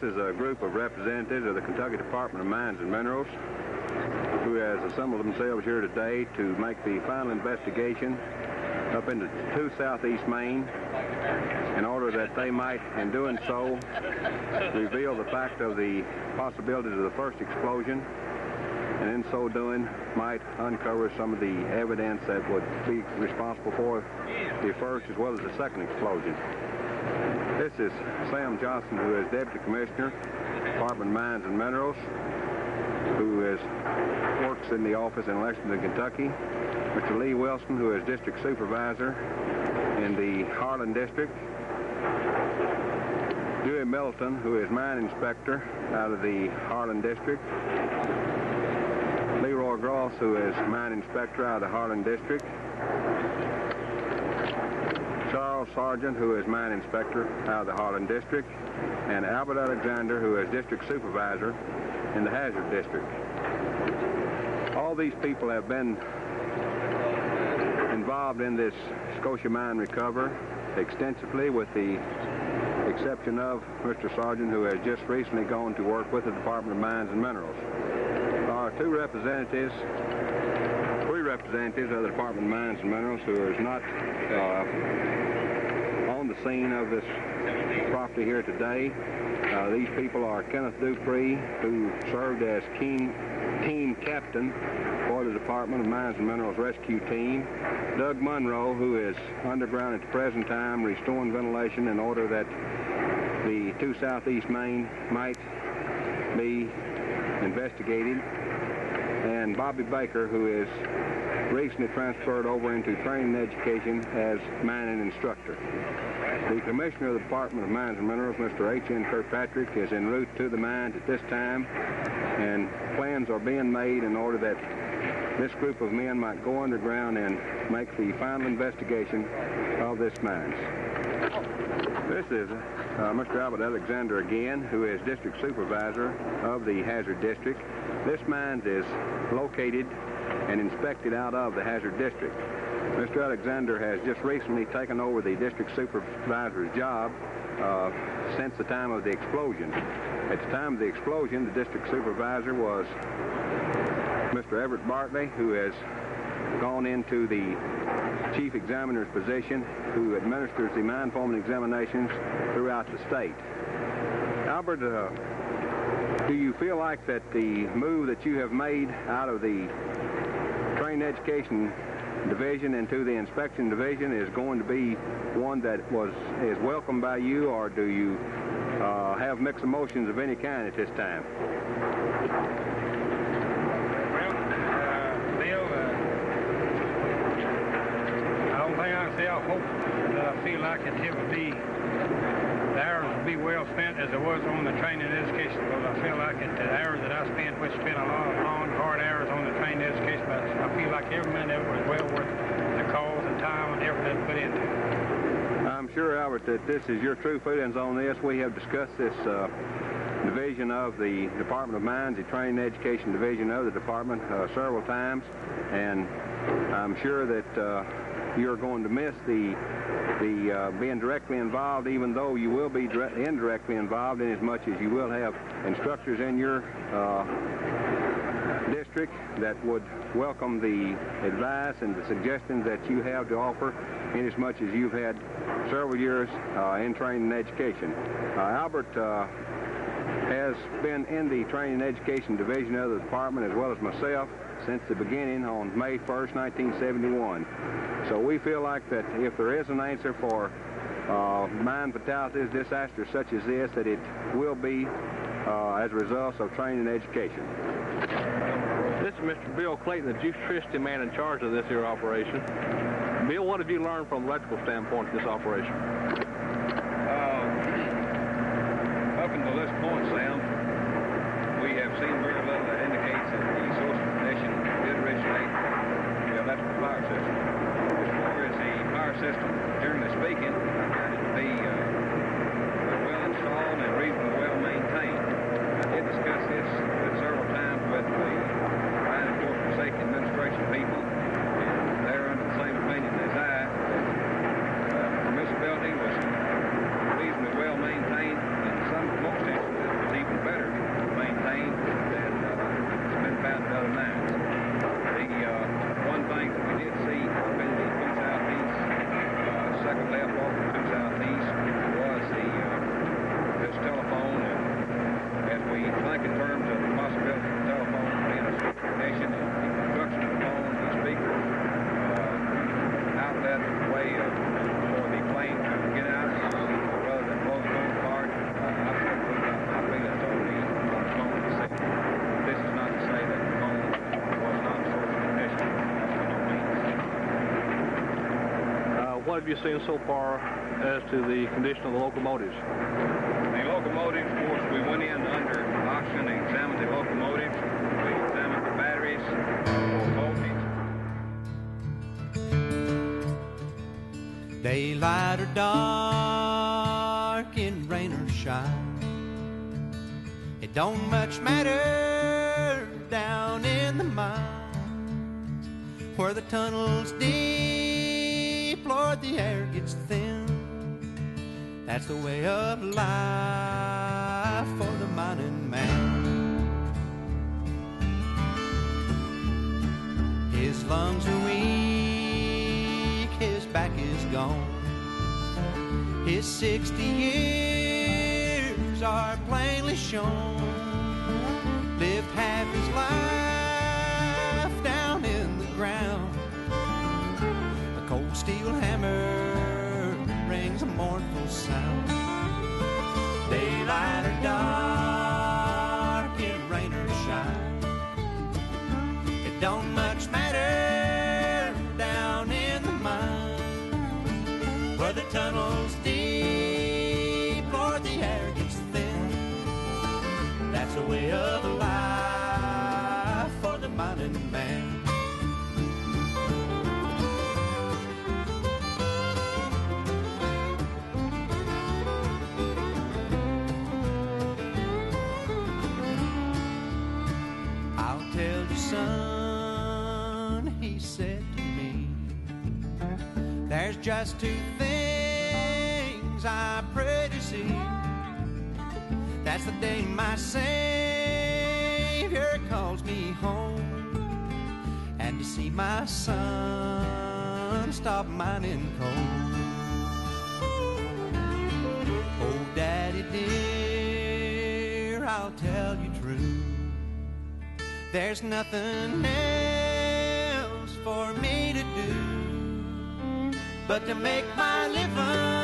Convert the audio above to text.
This is a group of representatives of the Kentucky Department of Mines and Minerals who has assembled themselves here today to make the final investigation up into 2 Southeast Maine in order that they might, in doing so, reveal the fact of the possibilities of the first explosion, and in so doing might uncover some of the evidence that would be responsible for the first as well as the second explosion. This is Sam Johnson, who is Deputy Commissioner, Department of Mines and Minerals, who works in the office in Lexington, Kentucky. Mr. Lee Wilson, who is District Supervisor in the Harlan District. Dewey Middleton, who is Mine Inspector out of the Harlan District. Leroy Gross, who is Mine Inspector out of the Harlan District. Charles Sargent, who is Mine Inspector out of the Harlan District. And Albert Alexander, who is District Supervisor in the Hazard District. All these people have been involved in this Scotia Mine recovery extensively, with the exception of Mr. Sargent, who has just recently gone to work with the Department of Mines and Minerals. There are three representatives of the Department of Mines and Minerals who is not on the scene of this property here today. These people are Kenneth Dupree, who served as team captain for the Department of Mines and Minerals Rescue Team. Doug Monroe, who is underground at the present time restoring ventilation in order that the 2 Southeast Maine might be investigated. And Bobby Baker, who is recently transferred over into training and education as mining instructor. The Commissioner of the Department of Mines and Minerals, Mr. H.N. Kirkpatrick, is en route to the mines at this time, and plans are being made in order that this group of men might go underground and make the final investigation of this mines. This is Mr. Albert Alexander again, who is District Supervisor of the Hazard District. This mine is located and inspected out of the Hazard District. Mr. Alexander has just recently taken over the District Supervisor's job since the time of the explosion. At the time of the explosion, the District Supervisor was Mr. Everett Bartley, who has gone into the Chief Examiner's position, who administers the mine foreman examinations throughout the state. Albert, do you feel like that the move that you have made out of the Training Education Division into the Inspection Division is going to be one that is welcomed by you, or do you have mixed emotions of any kind at this time? I hope that I feel like it would be, the hours would be well spent as it was on the training and education, because I feel like the hours that I spent, which spent a lot of long, hard hours on the training and education, but I feel like every minute of it was well worth the cause and time and everything put into it. I'm sure, Albert, that this is your true feelings on this. We have discussed this division of the Department of Mines, the Training and Education Division of the Department, several times, and I'm sure that you're going to miss the being directly involved, even though you will be indirectly involved, in as much as you will have instructors in your district that would welcome the advice and the suggestions that you have to offer, in as much as you've had several years in training and education. Albert has been in the Training and Education Division of the department, as well as myself, since the beginning on May 1st, 1971. So we feel like that if there is an answer for mine fatalities, disasters such as this, that it will be as a result of training and education. This is Mr. Bill Clayton, the electricity man in charge of this here operation. Bill, what have you learned from an electrical standpoint in this operation? Up until this point, Sam, we have seen very little that indicates that the source of ignition did originate the electrical power system. As far as the power system, generally speaking, I found it to be well installed and reasonably well maintained. I did discuss this several times with the Mine Enforcement Safety Administration people, and they're under the same opinion as I. The permissibility was what have you seen so far as to the condition of the locomotives? The locomotives, of course, we went in under auction and examined the locomotives. We examined the batteries for voltage. Daylight or dark, in rain or shine, it don't much matter down in the mines, where the tunnel's deep, Lord, the air gets thin. That's the way of life for the mining man. His lungs are weak, his back is gone, his 60 years are plainly shown. Lived half his life down in the ground. A cold steel hammer rings a mournful sound. Daylight or dark, in rain or shine, it don't much matter down in the mine, where the tunnel's deep, Lord, the air gets thin. That's the way of life for the mining man. I'll tell you, son, he said to me, there's just two things I pray to see. That's the day my Savior calls me home, and to see my son stop mining coal. Oh, Daddy dear, I'll tell you true, there's nothing else for me to do but to make my living